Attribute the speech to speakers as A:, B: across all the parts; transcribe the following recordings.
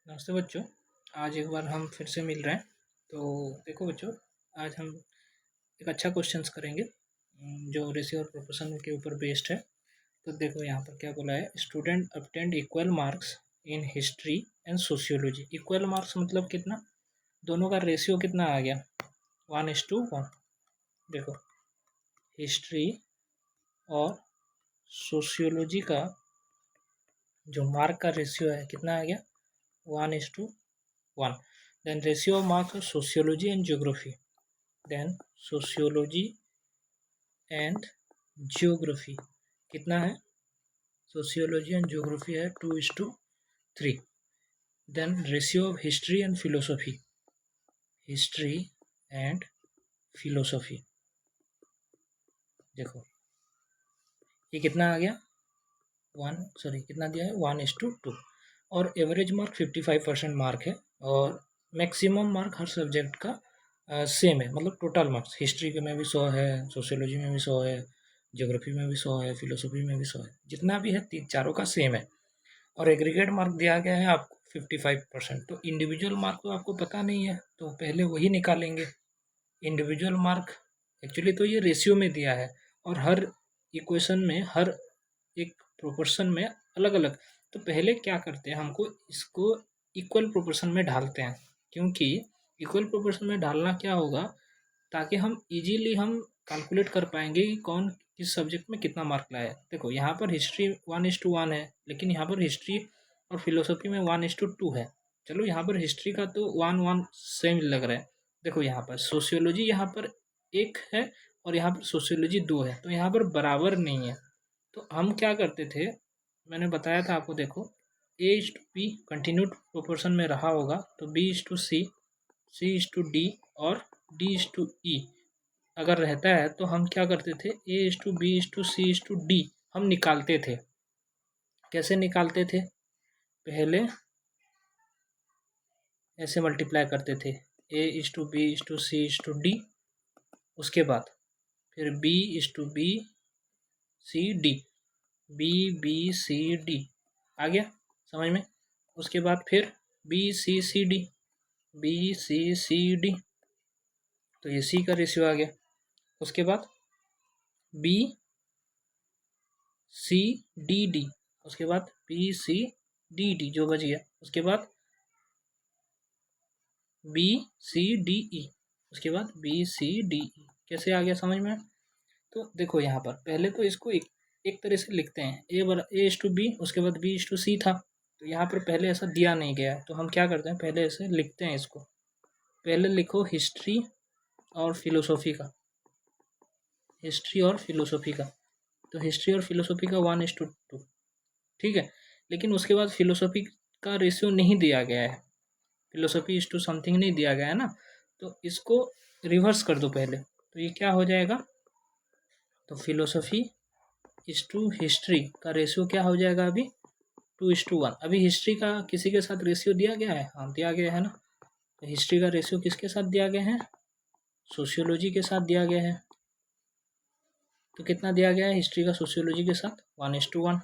A: नमस्ते बच्चों। आज एक बार हम फिर से मिल रहे हैं। तो देखो बच्चों, आज हम एक अच्छा क्वेश्चंस करेंगे जो रेशियो और प्रोपोर्शन के ऊपर बेस्ड है। तो देखो यहाँ पर क्या बोला है, student obtained equal marks in history and sociology. Equal marks मतलब कितना, दोनों का रेशियो कितना आ गया, 1:1। देखो हिस्ट्री और सोशियोलॉजी का जो मार्क का रेशियो है कितना आ गया, 1:1। Then ratio of marks of sociology and geography. Then sociology and geography कितना है, sociology and geography है 2:3. Then ratio of history and philosophy. History and philosophy देखो ये कितना आ गया, कितना दिया है, 1:2। और एवरेज मार्क 55% मार्क है और मैक्सिमम मार्क हर सब्जेक्ट का सेम है, मतलब टोटल मार्क्स हिस्ट्री के में भी 100 है, सोशियोलॉजी में भी 100 है, ज्योग्राफी में भी 100 है, फिलोसफी में भी 100 है, जितना भी है चारों का सेम है। और एग्रीगेट मार्क दिया गया है आपको 55%। तो इंडिविजुअल मार्क तो आपको पता नहीं है, तो पहले वही निकालेंगे। इंडिविजुअल मार्क एक्चुअली तो ये रेशियो में दिया है और हर इक्वेशन में हर एक प्रोपोर्शन में अलग अलग। तो पहले क्या करते हैं, हमको इसको इक्वल प्रोपोर्शन में ढालते हैं, क्योंकि इक्वल प्रोपोर्शन में डालना क्या होगा, ताकि हम इजीली हम कैलकुलेट कर पाएंगे कि कौन किस सब्जेक्ट में कितना मार्क लाया है। देखो यहाँ पर हिस्ट्री 1:1 है, लेकिन यहाँ पर हिस्ट्री और फिलोसफी में 1:2 है। चलो यहाँ पर हिस्ट्री का तो 1:1 सेम लग रहा है। देखो यहाँ पर सोशियोलॉजी यहाँ पर 1 है और यहाँ पर सोशियोलॉजी 2 है, तो यहाँ पर बराबर नहीं है। तो हम क्या करते थे, मैंने बताया था आपको, देखो A:B कंटिन्यूड प्रोपोर्शन में रहा होगा तो B:C, C:D और D:E अगर रहता है तो हम क्या करते थे, A:B:C:D हम निकालते थे। कैसे निकालते थे, पहले ऐसे मल्टीप्लाई करते थे, A:B:C:D, उसके बाद फिर B:B:C:D, B:B:C:D आ गया समझ में। उसके बाद फिर B:C:C:D, B:C:C:D, तो ये C का रेशियो आ गया। उसके बाद B:C:D:D, उसके बाद B:C:D:D जो बच गया। उसके बाद B:C:D:E, उसके बाद B:C:D:E कैसे आ गया समझ में। तो देखो यहाँ पर पहले तो इसको एक तरह से लिखते हैं, A:B, उसके बाद B:C था, तो यहाँ पर पहले ऐसा दिया नहीं गया है, तो हम क्या करते हैं, पहले ऐसे लिखते हैं इसको। पहले लिखो हिस्ट्री और फिलोसॉफी का, हिस्ट्री और फिलोसॉफी का, तो हिस्ट्री और फिलोसॉफी का 1:2, ठीक है। लेकिन उसके बाद फिलोसॉफी का रेशियो नहीं दिया गया है, फिलोसॉफी इज टू समथिंग नहीं दिया गया है ना, तो इसको रिवर्स कर दो पहले, तो ये क्या हो जाएगा, तो फिलोसॉफी इज टू हिस्ट्री का रेशियो क्या हो जाएगा अभी, 2:1। अभी हिस्ट्री का किसी के साथ रेशियो दिया गया है, हाँ दिया गया है ना, तो हिस्ट्री का रेशियो किसके साथ दिया गया है, सोशियोलॉजी के साथ दिया गया है। तो कितना दिया गया है हिस्ट्री का सोशियोलॉजी के साथ, 1:1।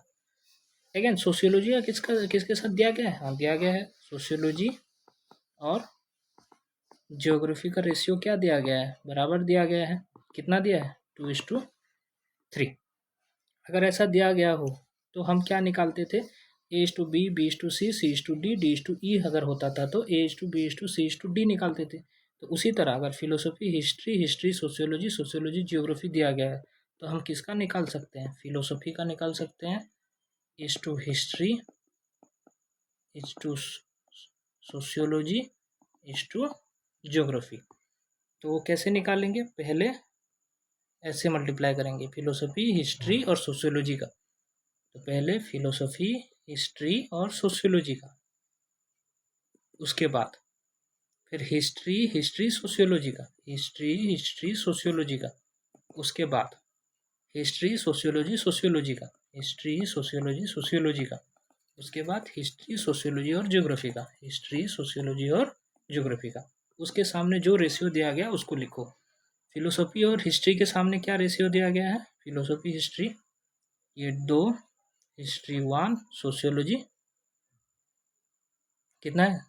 A: अगेन सोशियोलॉजी का किसके साथ दिया गया है, हाँ दिया गया है सोशियोलॉजी और ज्योग्राफी का रेशियो क्या दिया गया है, बराबर दिया गया है। कितना दिया है, 2:3। अगर ऐसा दिया गया हो तो हम क्या निकालते थे, A:B, B:C, C:D, D:E अगर होता था तो A:B, C:D निकालते थे। तो उसी तरह अगर फिलोसफी हिस्ट्री सोशियोलॉजी ज्योग्राफी दिया गया है तो हम किसका निकाल सकते हैं, फिलोसफी का निकाल सकते हैं, हिस्ट्री सोशियोलॉजी ज्योग्राफी। तो वो कैसे निकालेंगे, पहले ऐसे मल्टीप्लाई करेंगे फिलोसफी हिस्ट्री और सोशियोलॉजी का, तो पहले फिलोसफी हिस्ट्री और सोशियोलॉजी का, उसके बाद फिर हिस्ट्री सोशियोलॉजी का, हिस्ट्री सोशियोलॉजी का, उसके बाद हिस्ट्री सोशियोलॉजी का, हिस्ट्री सोशियोलॉजी का, उसके बाद हिस्ट्री सोशियोलॉजी और ज्योग्राफी का, हिस्ट्री सोशियोलॉजी और ज्योग्राफी का। उसके सामने जो रेशियो दिया गया उसको लिखो। फिलोसफी और हिस्ट्री के सामने क्या रेशियो दिया गया है, फिलोसफी हिस्ट्री ये 2, हिस्ट्री 1, सोशियोलॉजी कितना है?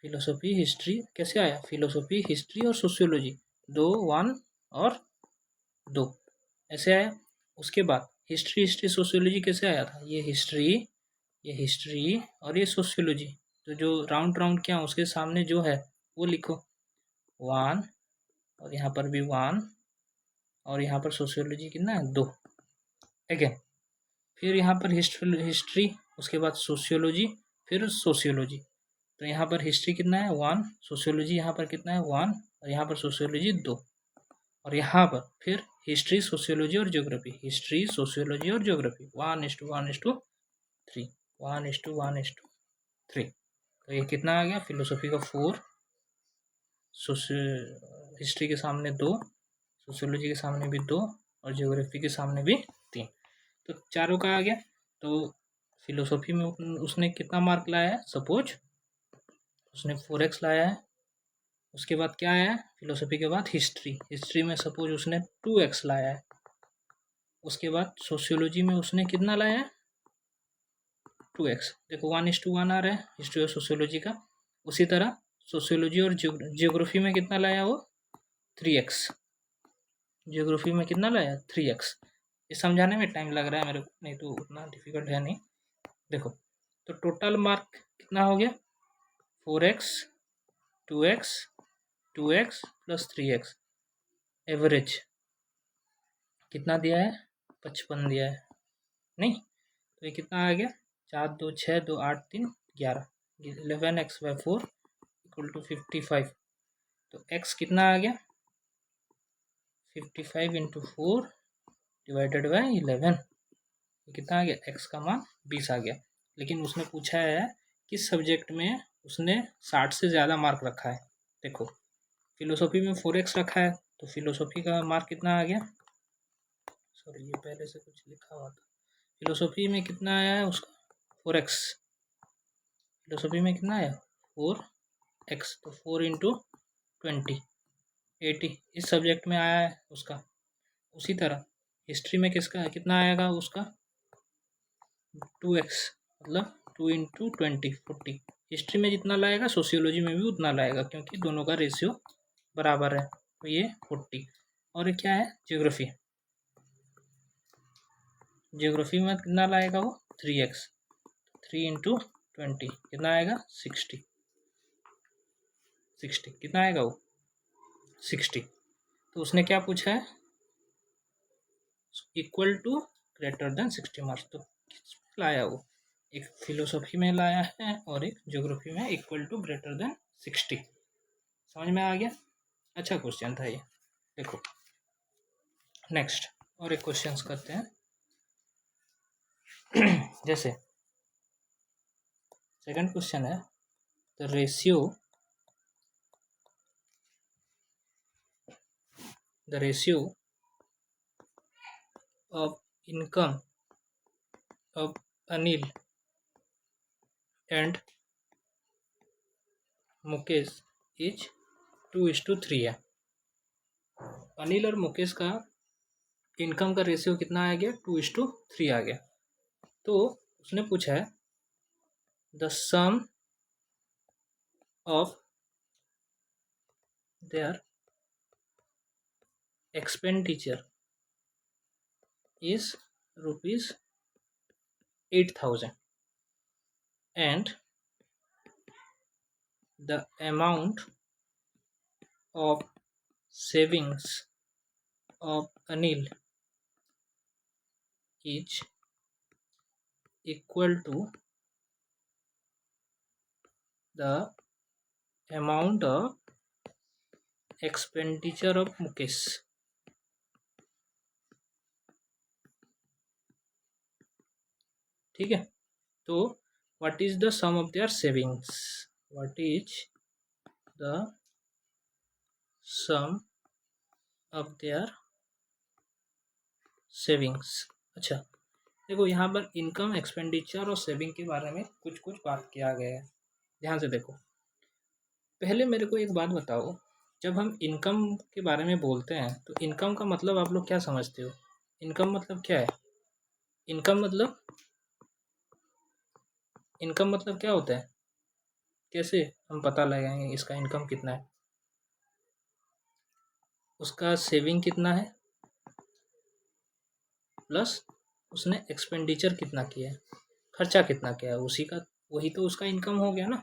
A: फिलोसॉफी हिस्ट्री कैसे आया? फिलोसॉफी हिस्ट्री और सोशियोलॉजी, 2 1 और 2 ऐसे आया। उसके बाद हिस्ट्री सोशियोलॉजी कैसे आया था? ये हिस्ट्री और ये सोशियोलॉजी। तो जो राउंड राउंड क्या उसके सामने जो है वो लिखो, 1 और यहाँ पर भी 1 और यहाँ पर सोशियोलॉजी कितना है? 2। ठीक है। फिर यहाँ पर हिस्ट्री, उसके बाद सोशियोलॉजी, फिर सोशियोलॉजी। तो यहाँ पर हिस्ट्री कितना है? 1, सोशियोलॉजी यहाँ पर कितना है? 1 और यहाँ पर सोशियोलॉजी 2। और यहाँ पर फिर हिस्ट्री सोशियोलॉजी और ज्योग्राफी, हिस्ट्री सोशियोलॉजी और ज्योग्राफी 1:1:3, 1:1:3। तो ये कितना आ गया? फिलोसॉफी का 4, हिस्ट्री के सामने 2, सोशियोलॉजी के सामने भी 2 और ज्योग्राफी के सामने भी 3। तो चारों का आ गया। तो फिलोसॉफी में उसने कितना मार्क लाया है? सपोज उसने 4x लाया है। उसके बाद क्या आया है? फिलोसॉफी के बाद हिस्ट्री में सपोज उसने 2x लाया है। उसके बाद सोशियोलॉजी में उसने कितना लाया है? 2x। देखो 1:1 आ रहा है हिस्ट्री और सोशियोलॉजी का। उसी तरह सोशियोलॉजी और जियोग्राफी में कितना लाया वो? 3x। जियोग्राफी में कितना लाया? 3x। ये समझाने में टाइम लग रहा है मेरे को, नहीं तो उतना डिफिकल्ट है नहीं। देखो तो टोटल मार्क कितना हो गया? 4x 2x 2x plus 3x। Average कितना दिया है? 55 दिया है। नहीं तो ये कितना आ गया? 4 2 6 2 8 3 11, 11x/4 = 55। तो x कितना आ गया? 55 × 4 / 11। कितना आ गया? x का मान 20 आ गया। लेकिन उसने पूछा है किस सब्जेक्ट में उसने 60 से ज़्यादा मार्क रखा है। देखो फिलोसॉफी में 4x रखा है, तो फिलोसॉफी का मार्क कितना आ गया? सॉरी ये पहले से कुछ लिखा हुआ था। फिलोसॉफी में कितना आया है उसका? 4x। फिलोसॉफी में कितना आया? 4x। तो 4 × 20 80 इस सब्जेक्ट में आया है उसका। उसी तरह हिस्ट्री में किसका कितना आएगा उसका? 2x, मतलब 2 × 20 40। हिस्ट्री में जितना लाएगा सोशियोलॉजी में भी उतना लाएगा, क्योंकि दोनों का रेशियो बराबर है। तो ये 40। और ये क्या है? ज्योग्राफी। ज्योग्राफी में कितना लाएगा वो? 3x। 3 × 20 कितना आएगा? 60। कितना आएगा वो? 60। तो उसने क्या पूछा है? Equal to greater than 60 marks. तो किसमें लाया वो? एक फिलोसॉफी में लाया है और एक ज्योग्राफी में इक्वल टू ग्रेटर देन 60। समझ में आ गया? अच्छा क्वेश्चन था ये। देखो नेक्स्ट और एक क्वेश्चन करते हैं। जैसे सेकंड क्वेश्चन है, the ratio of income of Anil and Mukesh is 2:3 है। अनिल और मुकेश का इनकम का रेशियो कितना आ गया? 2:3 आ गया। तो उसने पूछा है the sum of their expenditure is ₹8,000 and the amount of savings of Anil is equal to the amount of expenditure of Mukesh. ठीक है। तो what is the sum of their savings? What is the sum of their savings? अच्छा देखो यहाँ पर income, expenditure और saving के बारे में कुछ कुछ बात किया गया है। ध्यान से देखो। पहले मेरे को एक बात बताओ, जब हम इनकम के बारे में बोलते हैं तो इनकम का मतलब आप लोग क्या समझते हो? इनकम मतलब क्या है? इनकम मतलब इनकम मतलब क्या होता है, कैसे हम पता लगाएंगे इसका इनकम कितना है, उसका सेविंग कितना है प्लस उसने एक्सपेंडिचर कितना किया है, खर्चा कितना किया है, उसी का वही तो उसका इनकम हो गया ना।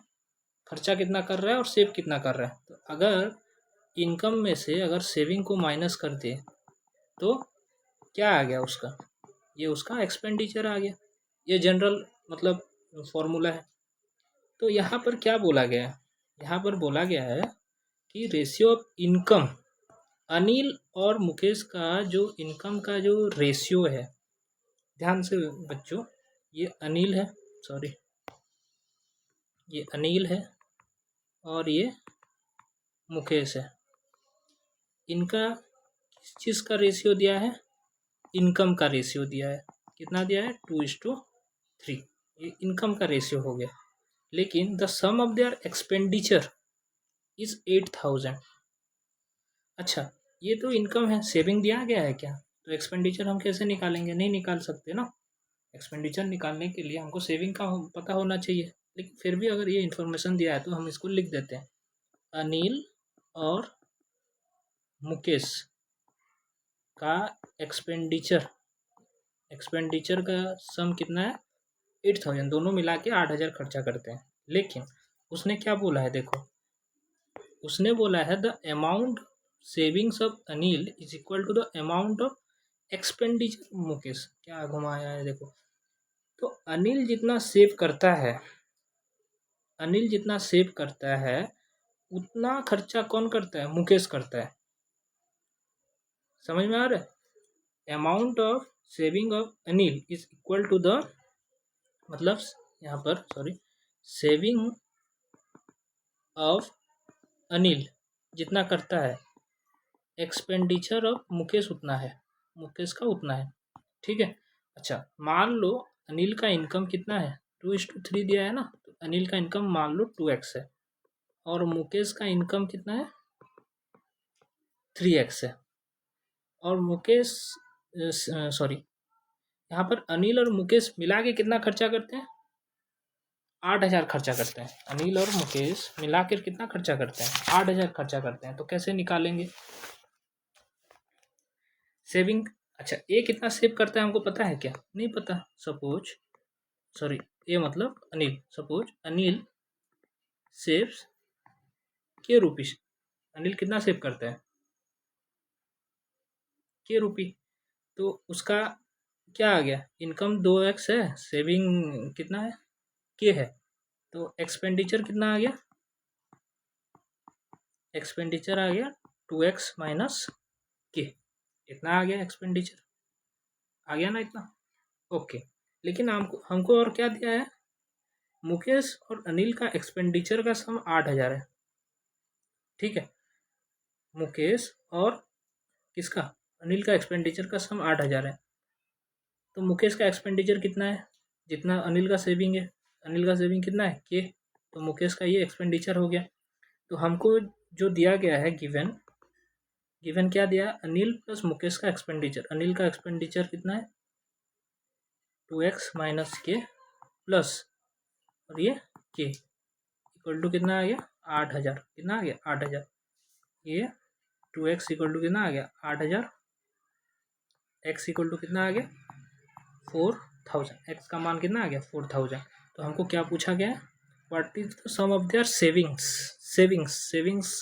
A: खर्चा कितना कर रहा है और सेव कितना कर रहा है। तो अगर इनकम में से अगर सेविंग को माइनस कर दे तो क्या आ गया उसका, ये उसका एक्सपेंडिचर आ गया। ये जनरल मतलब फॉर्मूला है। तो यहाँ पर क्या बोला गया है, यहाँ पर बोला गया है कि रेशियो ऑफ इनकम, अनिल और मुकेश का जो इनकम का जो रेशियो है, ध्यान से बच्चों, ये अनिल है, सॉरी ये अनिल है और ये मुकेश है। इनका किस चीज़ का रेशियो दिया है, इनकम का रेशियो दिया है। कितना दिया है, 2:3। ये इनकम का रेशियो हो गया। लेकिन the sum of their expenditure is 8,000। अच्छा, ये तो इनकम है, सेविंग दिया गया है क्या, तो एक्सपेंडिचर हम कैसे निकालेंगे, नहीं निकाल सकते ना। एक्सपेंडिचर निकालने के लिए हमको सेविंग का पता होना चाहिए। लेकिन फिर भी अगर ये इन्फॉर्मेशन दिया है तो हम इसको लिख देते हैं, अनिल और मुकेश का एक्सपेंडिचर, एक्सपेंडिचर का सम कितना है 8,000, दोनों मिला के 8,000 खर्चा करते हैं। लेकिन उसने क्या बोला है, देखो उसने बोला है the amount savings of Anil is equal to the amount of expenditure Mukesh. क्या घुमाया है देखो, तो अनिल जितना सेव करता है, अनिल जितना सेव करता है उतना खर्चा कौन करता है, मुकेश करता है। समझ में आ रहा है, amount of saving of Anil is equal to the, मतलब यहाँ पर सॉरी, सेविंग ऑफ अनिल जितना करता है, एक्सपेंडिचर ऑफ मुकेश उतना है, मुकेश का उतना है। ठीक है। अच्छा, मान लो अनिल का इनकम कितना है, 2:3 दिया है ना, तो अनिल का इनकम मान लो 2x है और मुकेश का इनकम कितना है 3x है। और मुकेश सॉरी, यहाँ पर अनिल और मुकेश मिला के कितना खर्चा करते हैं, 8,000 खर्चा करते हैं। अनिल और मुकेश मिलाकर कितना खर्चा करते हैं, 8,000 खर्चा करते हैं। तो कैसे निकालेंगे सेविंग। अच्छा, ए कितना सेव करता है हमको पता है क्या, नहीं पता। सपोज सॉरी, ए मतलब अनिल, सपोज अनिल सेव्स के रुपीज, अनिल कितना सेव करता है के रुपी, तो उसका क्या आ गया, इनकम 2x है, सेविंग कितना है के है, तो एक्सपेंडिचर कितना आ गया, एक्सपेंडिचर आ गया 2x माइनस के, इतना आ गया एक्सपेंडिचर, आ गया ना इतना। ओके, लेकिन हमको और क्या दिया है, मुकेश और अनिल का एक्सपेंडिचर का सम 8,000 है। ठीक है, मुकेश और किसका, अनिल का एक्सपेंडिचर का सम 8,000 है। तो मुकेश का एक्सपेंडिचर कितना है, जितना अनिल का सेविंग है, अनिल का सेविंग कितना है के, तो मुकेश का ये एक्सपेंडिचर हो गया। तो हमको जो दिया गया है गिवन, गिवन क्या दिया, अनिल प्लस मुकेश का एक्सपेंडिचर। अनिल का एक्सपेंडिचर कितना है 2x माइनस के प्लस, और ये के इक्वल टू कितना आ गया 8,000, कितना आ गया 8,000। ये 2x इक्वल टू कितना आ गया 8,000, x इक्वल टू कितना आ गया 4,000, x का मान कितना आ गया 4,000। तो हमको क्या पूछा गया है, what is the sum of their savings, savings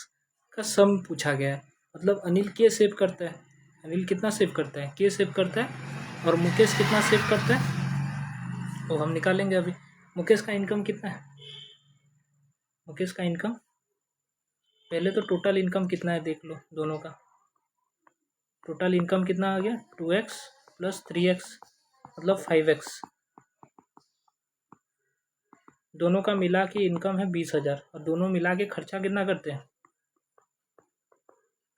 A: का सम पूछा गया है। मतलब अनिल के सेव करता है, अनिल कितना सेव करता है के सेव करता है, और मुकेश कितना सेव करता है, तो हम निकालेंगे अभी। मुकेश का इनकम कितना है, मुकेश का इनकम, पहले तो टोटल इनकम कितना है देख लो दोनों का, टोटल इनकम कितना आ गया 2x प्लस 3x मतलब 5x, दोनों का मिला के इनकम है 20,000 और दोनों मिला के खर्चा कितना करते हैं,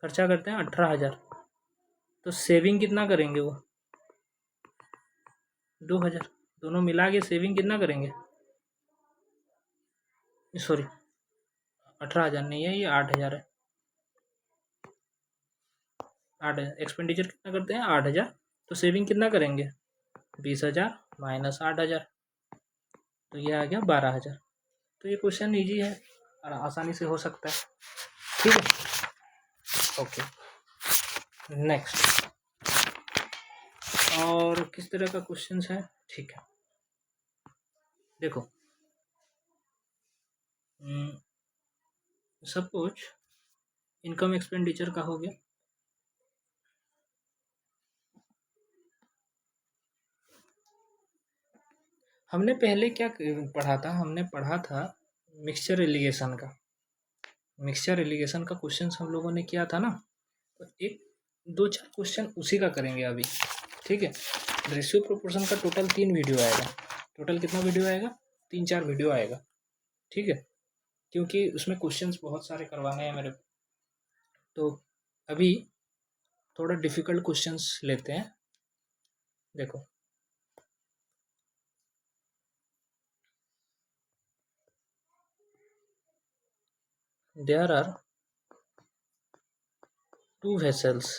A: खर्चा करते हैं 18,000। तो सेविंग कितना करेंगे वो 2,000, दोनों मिला के सेविंग कितना करेंगे, सॉरी 18,000 नहीं है, ये 8,000 है। 8,000 एक्सपेंडिचर कितना करते हैं 8,000, तो सेविंग कितना करेंगे 20,000 माइनस 8,000, तो ये आ गया 12,000। तो ये क्वेश्चन ईजी है और आसानी से हो सकता है। ठीक है, ओके नेक्स्ट। और किस तरह का क्वेश्चन है? ठीक है, देखो सपोज इनकम एक्सपेंडिचर का हो गया। हमने पहले क्या पढ़ा था? हमने पढ़ा था मिक्सचर एलिगेशन का। मिक्सचर एलिगेशन का क्वेश्चन हम लोगों ने किया था ना, तो एक दो चार क्वेश्चन उसी का करेंगे अभी। ठीक है, रेशियो प्रोपोर्शन का टोटल 3 वीडियो आएगा। टोटल कितना वीडियो आएगा? 3-4 वीडियो आएगा। ठीक है, क्योंकि उसमें क्वेश्चंस बहुत सारे करवाने हैं मेरे को। तो अभी थोड़ा डिफ़िकल्ट क्वेश्चंस लेते हैं। देखो देयर आर 2 vessels,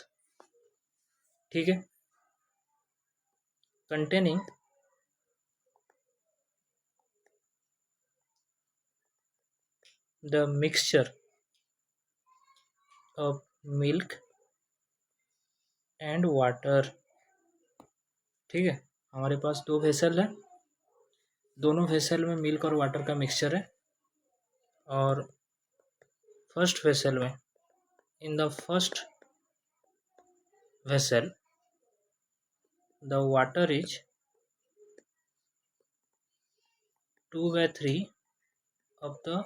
A: ठीक है, containing the mixture of milk and water। ठीक है, हमारे पास 2 वेसल है, दोनों वेसल में मिल्क और वाटर का मिक्सचर है। और फर्स्ट वेसल में, in the first vessel the water is 2/3 of the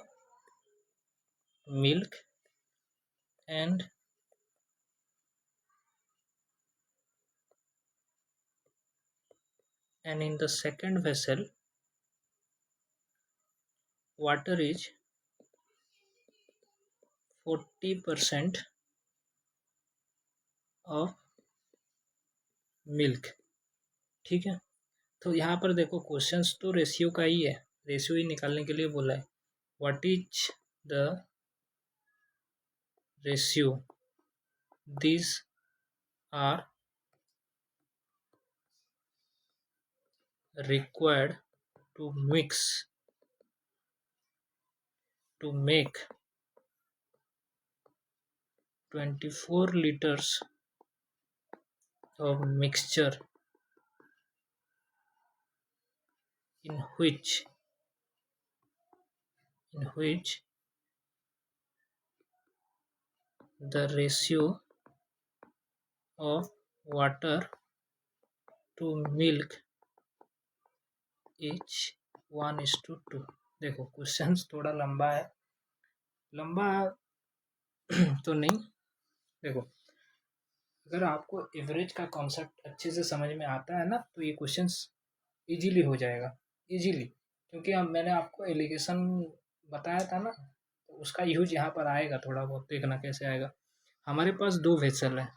A: milk and in the second vessel water is 40% of milk। ठीक है, तो यहाँ पर देखो क्वेश्चंस तो रेशियो का ही है, रेशियो ही निकालने के लिए बोला है। What is the ratio these are required to mix to make 24 liters of mixture in which the ratio of water to milk is 1:2। देखो क्वेश्चन थोड़ा लंबा है, लंबा तो नहीं। देखो अगर आपको एवरेज का कॉन्सेप्ट अच्छे से समझ में आता है ना, तो ये क्वेश्चंस इजीली हो जाएगा, इजीली। क्योंकि हम मैंने आपको एलिगेशन बताया था ना, तो उसका यूज यहाँ पर आएगा थोड़ा बहुत, देखना कैसे आएगा। हमारे पास 2 वेसल है।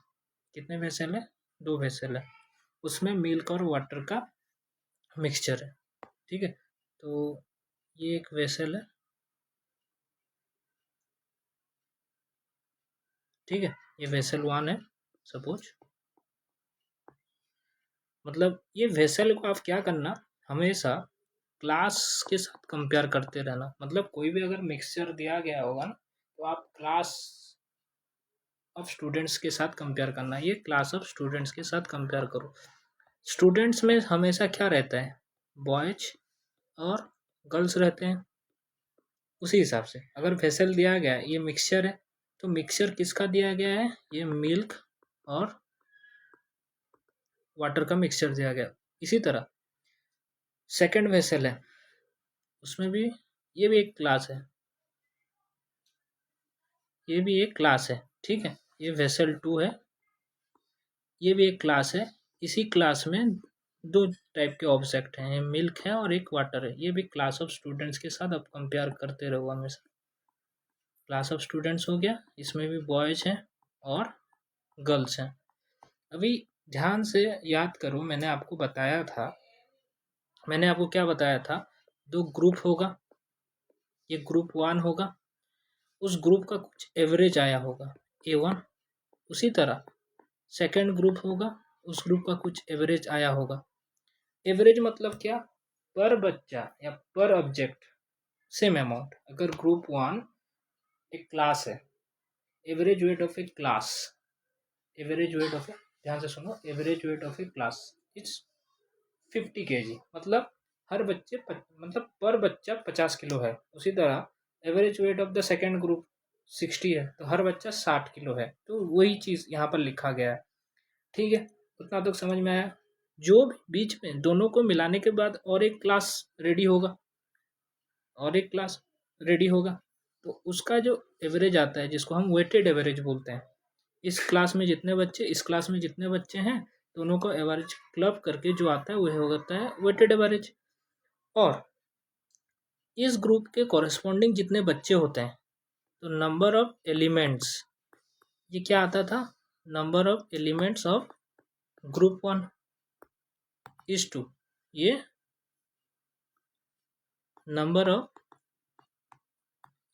A: कितने वेसल है? 2 वेसल है, उसमें मिल्क और वाटर का मिक्सचर है। ठीक है, तो ये एक वेसल है। ठीक है, ये वेसल 1 है सपोज। मतलब ये वेसल को आप क्या करना, हमेशा क्लास के साथ कंपेयर करते रहना। मतलब कोई भी अगर मिक्सचर दिया गया होगा ना, तो आप क्लास ऑफ स्टूडेंट्स के साथ कंपेयर करना। ये क्लास ऑफ स्टूडेंट्स के साथ कंपेयर करो। स्टूडेंट्स में हमेशा क्या रहता है? बॉयज और गर्ल्स रहते हैं। उसी हिसाब से अगर वेसल दिया गया है, ये मिक्सचर है, तो मिक्सचर किसका दिया गया है? ये मिल्क और वाटर का मिक्सचर दिया गया। इसी तरह सेकंड वेसल है, उसमें भी ये भी एक क्लास है, ये भी एक क्लास है। ठीक है, ये वेसल 2 है, ये भी एक क्लास है। इसी क्लास में 2 टाइप के ऑब्जेक्ट हैं, मिल्क है और एक वाटर है। ये भी क्लास ऑफ स्टूडेंट्स के साथ आप कंपेयर करते रहो हमेशा। क्लास ऑफ स्टूडेंट्स हो गया, इसमें भी बॉयज हैं और गर्ल्स हैं। अभी ध्यान से याद करो, मैंने आपको बताया था, मैंने आपको क्या बताया था? 2 ग्रुप होगा, ये ग्रुप 1 होगा, उस ग्रुप का कुछ एवरेज आया होगा A1। उसी तरह सेकंड ग्रुप होगा, उस ग्रुप का कुछ एवरेज आया होगा। एवरेज मतलब क्या? पर बच्चा या पर ऑब्जेक्ट सेम अमाउंट। अगर ग्रुप 1 एक क्लास है, average weight of a class, average weight of a, ध्यान से सुनो, average weight of a class it's 50 kg, मतलब हर बच्चे मतलब पर बच्चा 50 किलो है। उसी तरह average weight of the second group 60 है, तो हर बच्चा 60 किलो है। तो वही चीज़ यहाँ पर लिखा गया है। ठीक है, उतना तो समझ में आया। जो भी बीच में दोनों को मिलाने के बाद और एक क्लास रेडी होगा, और एक क्लास रेडी होगा, तो उसका जो एवरेज आता है, जिसको हम वेटेड एवरेज बोलते हैं, इस क्लास में जितने बच्चे, इस क्लास में जितने बच्चे हैं, दोनों को एवरेज क्लब करके जो आता है वह होता है वेटेड एवरेज। और इस ग्रुप के कॉरेस्पॉन्डिंग जितने बच्चे होते हैं, तो नंबर ऑफ एलिमेंट्स, ये क्या आता था, number of elements of group 1 is 2, ये number of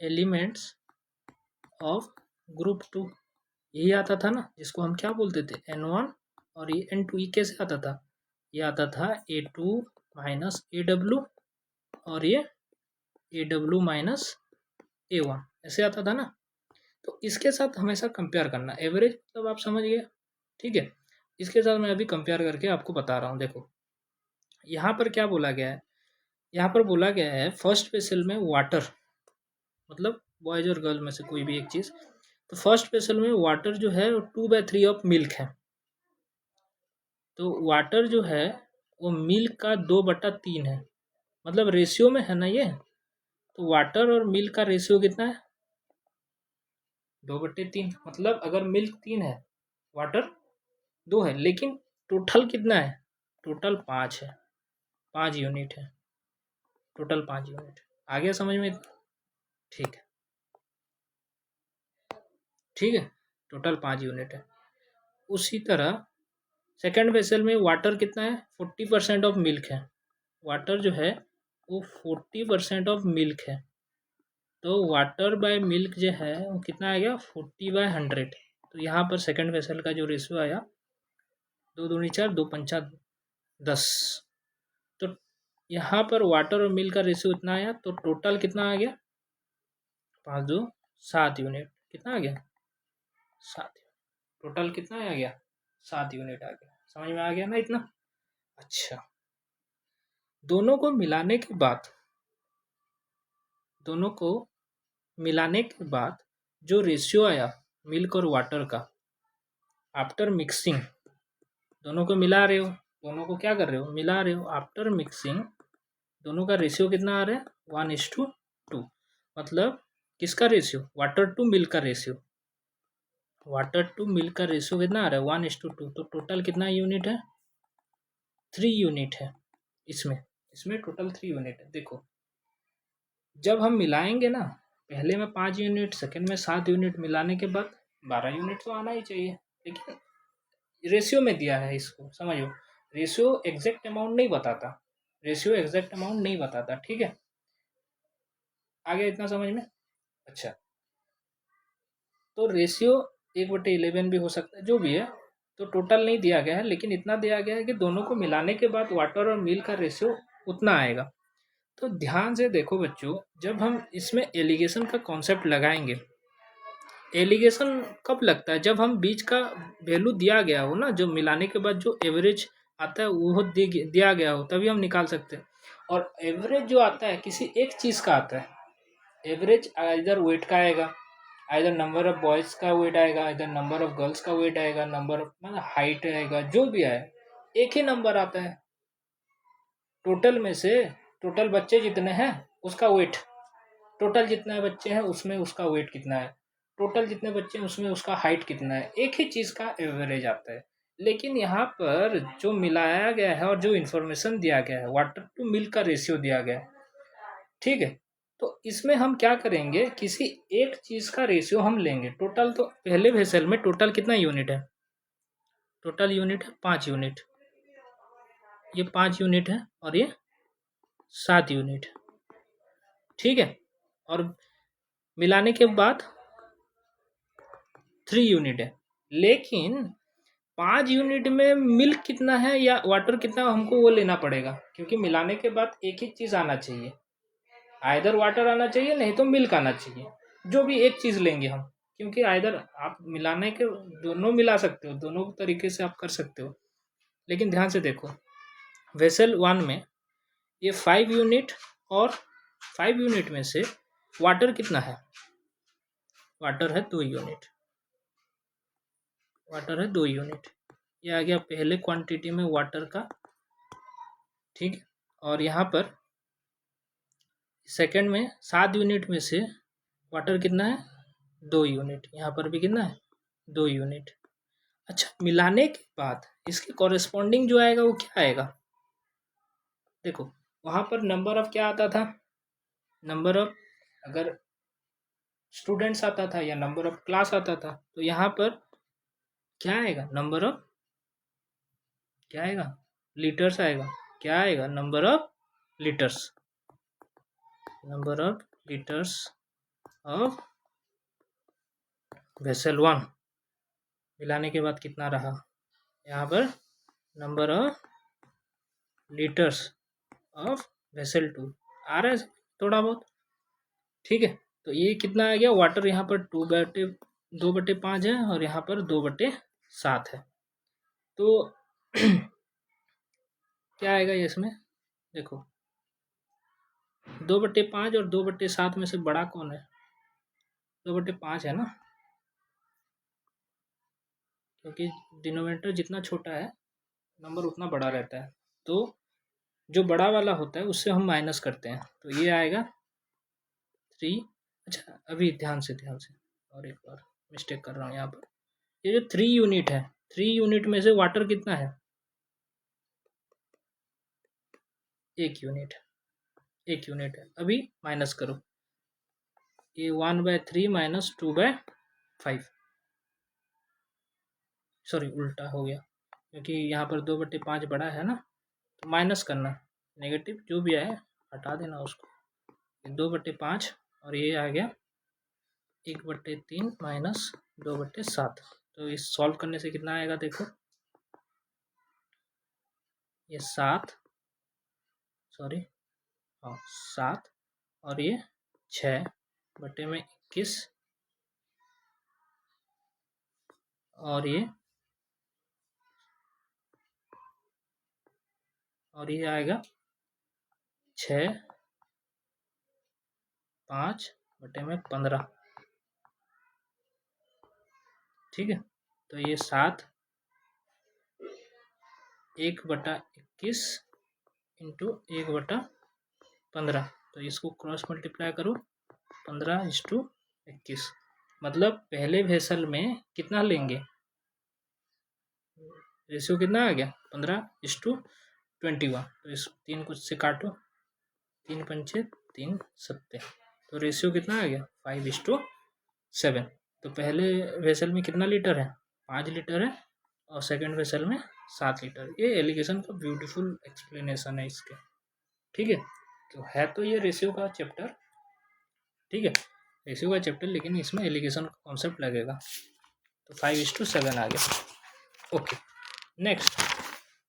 A: elements of group 2 यही आता था ना, जिसको हम क्या बोलते थे, N1, और ये N2। ये कैसे आता था, ये आता था A2 माइनस AW, और ये AW माइनस A1, ऐसे आता था ना। तो इसके साथ हमेशा कंपेयर करना, एवरेज मतलब आप समझ गए। ठीक है, इसके साथ मैं अभी कंपेयर करके आपको बता रहा हूँ। देखो यहाँ पर क्या बोला गया है, यहाँ पर बोला गया है फर्स्ट पेशल में वाटर, मतलब बॉयज और गर्ल में से कोई भी एक चीज़, तो फर्स्ट पेशल में वाटर जो है 2/3 ऑफ मिल्क है। तो वाटर जो है वो मिल्क का 2/3 है, मतलब रेशियो में है ना ये। तो वाटर और मिल्क का रेशियो कितना है, 2/3। मतलब अगर मिल्क 3 है, वाटर 2 है, लेकिन टोटल कितना है, टोटल 5 है, 5 यूनिट है, टोटल 5 यूनिट। आ गया समझ में? ठीक है, ठीक है, टोटल 5 यूनिट है। उसी तरह सेकेंड वेसल में वाटर कितना है, 40% ऑफ मिल्क है। वाटर जो है वो 40% ऑफ मिल्क है। तो वाटर बाय मिल्क जो है वो कितना आ गया, 40/100। तो यहाँ पर सेकंड वेसल का जो रेशियो आया, 2 दूनी 4, 2 पंचा 10। तो यहाँ पर वाटर और मिल्क का रेशियो इतना आया, तो टोटल कितना आ गया, 5 2 7 यूनिट। कितना आ गया, 7। टोटल कितना आ गया, 7 यूनिट आ गया। समझ में आ गया ना इतना? अच्छा, दोनों को मिलाने के बाद, दोनों को मिलाने के बाद जो रेशियो आया मिल्क और वाटर का, आफ्टर मिक्सिंग, दोनों को मिला रहे हो, दोनों को क्या कर रहे हो, मिला रहे हो। आफ्टर मिक्सिंग दोनों का रेशियो कितना आ रहा है, 1:2। मतलब किसका रेशियो, वाटर टू मिल्क का रेशियो, वाटर टू मिल्क का रेशियो कितना आ रहा है, 1:2। तो टोटल कितना यूनिट है, 3 यूनिट है। इसमें इसमें टोटल 3 यूनिट है। देखो जब हम मिलाएंगे ना, पहले में 5 यूनिट, सेकंड में 7 यूनिट, मिलाने के बाद 12 यूनिट तो आना ही चाहिए। लेकिन रेशियो में दिया है, इसको समझो, रेशियो एग्जैक्ट अमाउंट नहीं बताता, रेशियो एग्जैक्ट अमाउंट नहीं बताता। ठीक है, आगे इतना समझ में? अच्छा, तो रेशियो 1/11 भी हो सकता है, जो भी है। तो टोटल नहीं दिया गया है, लेकिन इतना दिया गया है कि दोनों को मिलाने के बाद वाटर और मिल्क का रेशियो उतना आएगा। तो ध्यान से देखो बच्चों, जब हम इसमें एलिगेशन का कॉन्सेप्ट लगाएंगे, एलिगेशन कब लगता है, जब हम बीच का वैल्यू दिया गया हो ना, जो मिलाने के बाद जो एवरेज आता है वो दिया गया हो, तभी हम निकाल सकते हैं। और एवरेज जो आता है किसी एक चीज़ का आता है, एवरेज इधर वेट का आएगा, इधर नंबर ऑफ बॉयज़ का वेट आएगा, इधर नंबर ऑफ गर्ल्स का वेट आएगा, नंबर ऑफ मतलब हाइट आएगा, जो भी आए एक ही नंबर आता है। टोटल में से टोटल बच्चे जितने हैं उसका वेट, टोटल जितने बच्चे हैं उसमें उसका वेट कितना है, टोटल जितने बच्चे हैं उसमें उसका हाइट कितना है, एक ही चीज़ का एवरेज आता है। लेकिन यहाँ पर जो मिलाया गया है और जो इन्फॉर्मेशन दिया गया है, वाटर टू मिल्क का रेशियो दिया गया है। ठीक है, तो इसमें हम क्या करेंगे, किसी एक चीज़ का रेशियो हम लेंगे। टोटल तो पहले वेसल में टोटल कितना यूनिट है, टोटल यूनिट है 5 यूनिट, ये 5 यूनिट है और ये 7 यूनिट। ठीक है, और मिलाने के बाद 3 यूनिट है। लेकिन 5 यूनिट में मिल्क कितना है या वाटर कितना हमको वो लेना पड़ेगा, क्योंकि मिलाने के बाद एक ही चीज़ आना चाहिए, आइदर वाटर आना चाहिए नहीं तो मिल्क आना चाहिए, जो भी एक चीज़ लेंगे हम, क्योंकि आइदर आप मिलाने के दोनों मिला सकते हो, दोनों तरीके से आप कर सकते हो। लेकिन ध्यान से देखो, वेसल 1 में ये 5 यूनिट और 5 यूनिट में से वाटर कितना है, वाटर है 2 यूनिट, वाटर है 2 यूनिट, ये आ गया पहले क्वांटिटी में वाटर का, ठीक है। और यहाँ पर सेकंड में 7 यूनिट में से वाटर कितना है, 2 यूनिट, यहाँ पर भी कितना है, 2 यूनिट। अच्छा, मिलाने के बाद इसके कॉरेस्पॉन्डिंग जो आएगा वो क्या आएगा, देखो वहाँ पर नंबर ऑफ क्या आता था, नंबर ऑफ अगर स्टूडेंट्स आता था या नंबर ऑफ क्लास आता था, तो यहाँ पर क्या आएगा, नंबर ऑफ क्या आएगा, लीटर्स आएगा, क्या आएगा, number of litres, number of litres of vessel 1। मिलाने के बाद कितना रहा, यहाँ पर number of litres of vessel 2 आ रहा है थोड़ा बहुत, ठीक है। तो ये कितना आ गया, वाटर यहाँ पर 2/5 है और यहाँ पर 2/7 है। तो क्या आएगा ये इसमें, देखो 2/5 और 2/7 में से बड़ा कौन है, 2/5 है ना, क्योंकि डिनोमिनेटर जितना छोटा है नंबर उतना बड़ा रहता है, तो जो बड़ा वाला होता है उससे हम माइनस करते हैं, तो ये आएगा 3। अच्छा अभी ध्यान से और एक बार मिस्टेक कर रहा हूँ यहाँ पर, ये जो 3 यूनिट है, 3 यूनिट में से वाटर कितना है, 1 यूनिट, 1 यूनिट है, अभी माइनस करो, ये 1/3 माइनस 2/5, सॉरी उल्टा हो गया, क्योंकि यहाँ पर 2/5 बड़ा है ना, तो माइनस करना, नेगेटिव जो भी आए हटा देना उसको, 2/5 और ये आ गया 1/3 माइनस 2/7। तो इस सॉल्व करने से कितना आएगा, देखो ये 7, सॉरी हाँ 7 और ये 6/21 और ये आएगा 6/5/15, ठीक है। तो ये 7 1/21 इंटू 1/15, तो इसको क्रॉस मल्टीप्लाई करो, 15/21, मतलब पहले वेसल में कितना लेंगे, रेशियो कितना आ गया 15/21, तो इस 3 को से काटो, 3×5 3×7, तो रेशियो कितना आ गया 5:7। तो पहले वेसल में कितना लीटर है, 5 लीटर है, और सेकंड वेसल में 7 लीटर। ये एलिगेशन का ब्यूटीफुल एक्सप्लेनेशन है इसके, ठीक है। तो है तो ये रेशियो का चैप्टर, ठीक है, रेशियो का चैप्टर, लेकिन इसमें एलिगेशन का कॉन्सेप्ट लगेगा, तो 5:7 आ गया। ओके नेक्स्ट,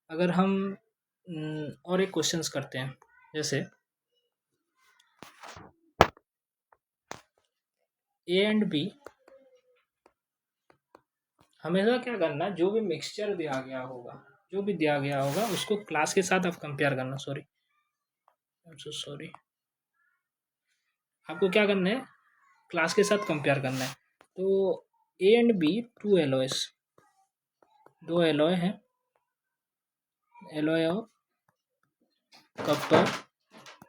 A: अगर हम और एक क्वेश्चंस करते हैं, जैसे ए एंड बी, हमेशा क्या करना, जो भी मिक्सचर दिया गया होगा, जो भी दिया गया होगा उसको क्लास के साथ आप कंपेयर करना, sorry I am so sorry, आपको क्या करना है, क्लास के साथ कंपेयर करना है। तो A and B 2 alloys, 2 alloy हैं, alloy of copper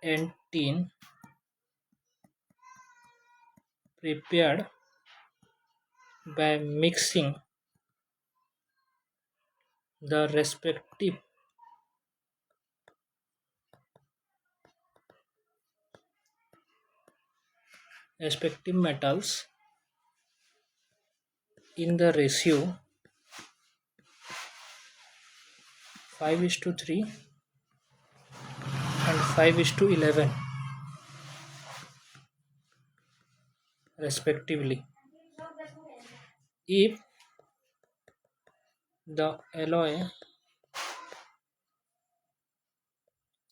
A: and tin prepared by mixing the respective metals in the ratio 5:3 and 5:11 respectively. If the alloy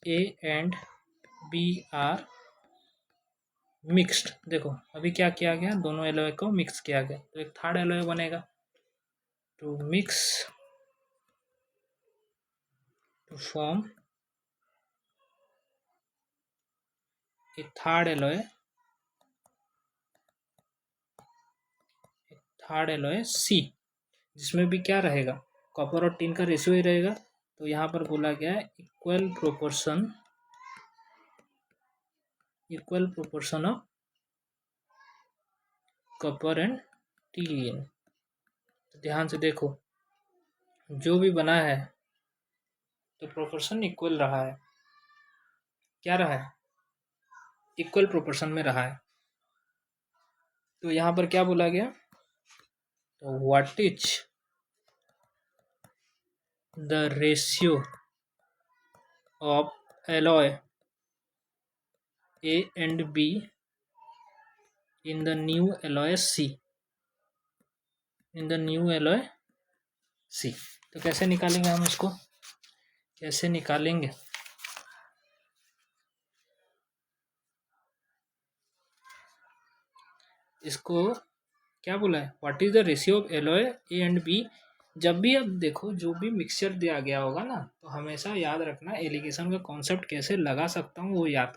A: A and B are mixed. देखो अभी क्या किया गया, दोनों एलॉय को मिक्स किया गया, तो एक थर्ड एलॉय बनेगा। To mix to form a third alloy C, जिसमें भी क्या रहेगा, कॉपर और टिन का रेशियो ही रहेगा। तो यहाँ पर बोला गया है equal proportion of copper and tin. तो ध्यान से देखो, जो भी बना है तो प्रोपोर्शन इक्वल रहा है। क्या रहा है? इक्वल प्रोपोर्शन में रहा है। तो यहाँ पर क्या बोला गया, तो what is the ratio of alloy A and B in the new alloy C, तो कैसे निकालेंगे हम इसको, कैसे निकालेंगे? इसको क्या बोला है, what is the ratio of alloy A and B. जब भी अब देखो जो भी मिक्सचर दिया गया होगा ना, तो हमेशा याद रखना एलिगेशन का कॉन्सेप्ट कैसे लगा सकता हूँ वो याद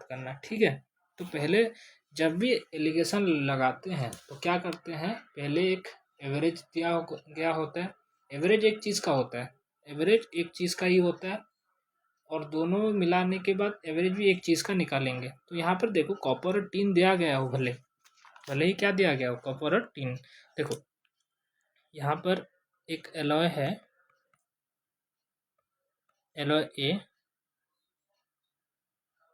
A: करना, ठीक है। तो पहले जब भी एलिगेशन लगाते हैं तो क्या करते हैं, पहले एक एवरेज दिया गया होता है। एवरेज एक चीज़ का होता है, एवरेज एक चीज़ का ही होता है, और दोनों मिलाने के बाद एवरेज भी एक चीज़ का निकालेंगे। तो यहाँ पर देखो कॉपर और टीन दिया गया हो, भले ही क्या दिया गया हो, कॉपर और टीन। देखो यहाँ पर एक एलॉय है, एलॉय ए,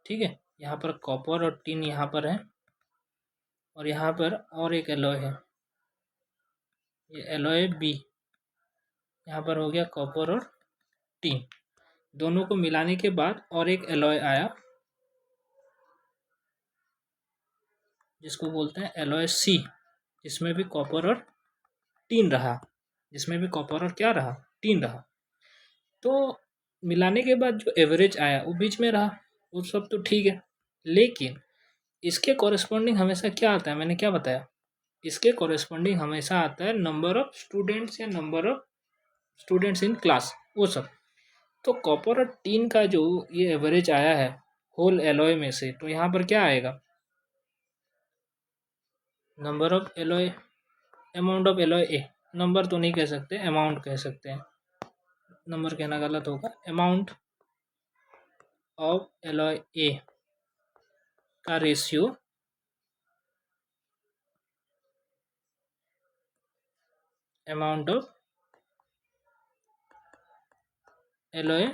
A: ठीक है। यहाँ पर कॉपर और टीन यहाँ पर है, और यहाँ पर और एक एलॉय है, ये एलॉय बी। यहाँ पर हो गया कॉपर और टीन, दोनों को मिलाने के बाद और एक एलॉय आया जिसको बोलते हैं एलॉय सी, जिसमें भी कॉपर और टीन रहा, टीन रहा। तो मिलाने के बाद जो एवरेज आया वो बीच में रहा, वो सब तो ठीक है। लेकिन इसके कॉरेस्पॉन्डिंग हमेशा क्या आता है, मैंने क्या बताया, इसके कॉरेस्पॉन्डिंग हमेशा आता है नंबर ऑफ स्टूडेंट्स या number of students in class, वो सब। तो कॉपर और टीन का जो ये एवरेज आया है होल एलॉय में से, तो यहाँ पर क्या आएगा, number of alloy, amount of alloy A, number तो नहीं कह सकते, अमाउंट कह सकते हैं, नंबर कहना गलत होगा, अमाउंट ऑफ एलॉय ए का ratio amount of alloy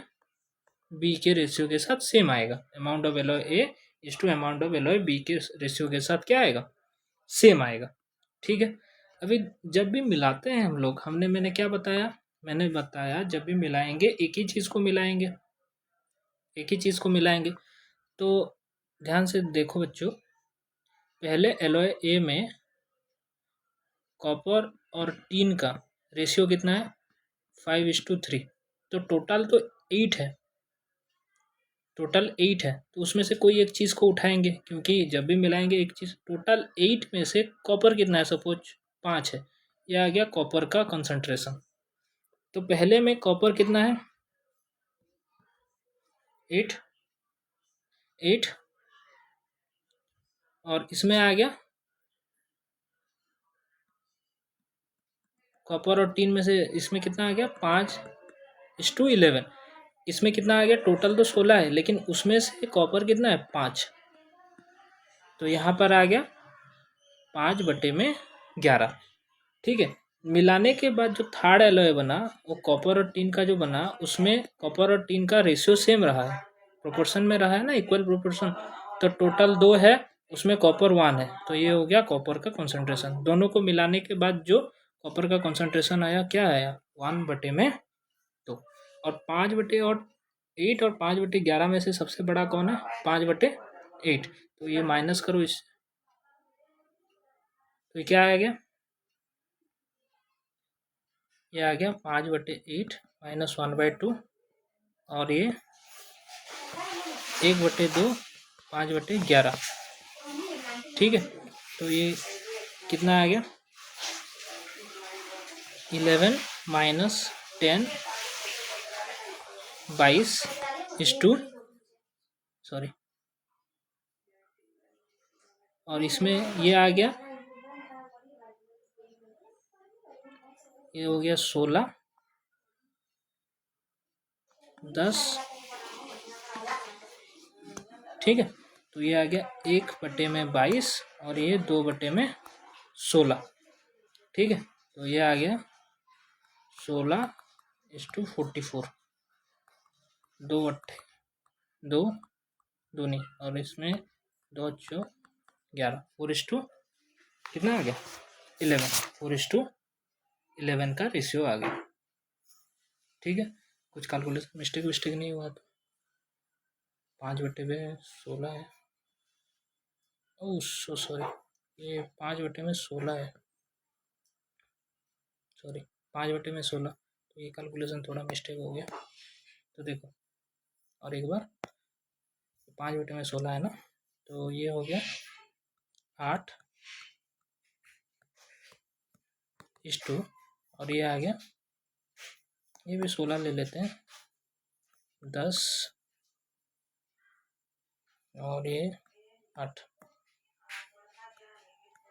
A: B के रेशियो के साथ सेम आएगा। Amount of alloy A is to amount of alloy B के रेशियो के साथ क्या आएगा, सेम आएगा, ठीक है। अभी जब भी मिलाते हैं हम लोग, मैंने क्या बताया, मैंने बताया जब भी मिलाएंगे एक ही चीज़ को मिलाएंगे। तो ध्यान से देखो बच्चों, पहले एलॉय ए में कॉपर और टीन का रेशियो कितना है, 5:3। तो टोटल तो 8 है, तो उसमें से कोई एक चीज़ को उठाएंगे, क्योंकि जब भी मिलाएंगे एक चीज़। टोटल 8 में से कॉपर कितना है, सपोज 5 है, यह आ गया कॉपर का कंसंट्रेशन। तो पहले में कॉपर कितना है, 8, और इसमें आ गया कॉपर और टीन में से इसमें कितना आ गया, 5:11। इसमें कितना आ गया, टोटल तो 16 है, लेकिन उसमें से कॉपर कितना है, 5। तो यहाँ पर आ गया 5/11, ठीक है। मिलाने के बाद जो थर्ड एलॉय बना, वो कॉपर और टीन का जो बना, उसमें कॉपर और टीन का रेशियो सेम रहा है, प्रोपोर्शन में रहा है ना, इक्वल प्रोपोर्शन। तो टोटल 2 है, उसमें कॉपर 1 है, तो ये हो गया कॉपर का कंसंट्रेशन। दोनों को मिलाने के बाद जो कॉपर का कंसंट्रेशन आया, क्या आया, 1/2। और 5/8 और 5/11 में से सबसे बड़ा कौन है, 5/8। तो ये माइनस करो इस, तो क्या आ गया, ये आ गया 5/8 माइनस 1/2 और ये 1/2 5/11। ठीक है, तो ये कितना आ गया 11 माइनस 10 22 इस टू सॉरी, और इसमें ये आ गया, ये हो गया 16 10। ठीक है, तो ये आ गया 1/22 और ये 2/16। ठीक है, तो ये आ गया 16:44, 2/2 2 दूनी, और इसमें 2 चौ 11, 4:, कितना आ गया 11, 4:11 का रेशियो आ गया। ठीक है, कुछ कैलकुलेशन मिस्टेक नहीं हुआ तो 5/16 है। ओह सॉरी, ये 5/16 है, सॉरी 5/16, तो ये कैलकुलेशन थोड़ा मिस्टेक हो गया। तो देखो और एक बार, 5/16 है ना, तो ये हो गया 8:2 और ये आ गया, ये भी 16 ले लेते हैं, 10 और ये 8,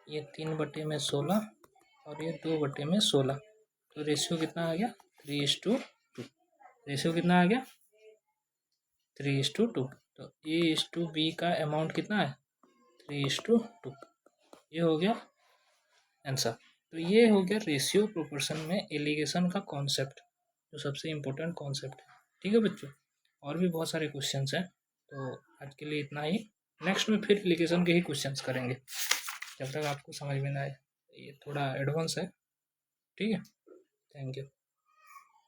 A: ये 3/16 और ये 2/16, तो रेशियो कितना आ गया 3:2। रेशियो कितना आ गया 3:2। तो A/B का अमाउंट कितना है 3:2। ये हो गया आंसर। तो ये हो गया रेशियो प्रोपोर्शन में एलिगेशन का कॉन्सेप्ट, जो सबसे इम्पोर्टेंट कॉन्सेप्ट है। ठीक है बच्चों, और भी बहुत सारे क्वेश्चंस हैं, तो आज के लिए इतना ही। नेक्स्ट में फिर एलिगेशन के ही क्वेश्चंस करेंगे, जब तक आपको समझ में ना आए। ये थोड़ा एडवांस है। ठीक है, थैंक यू।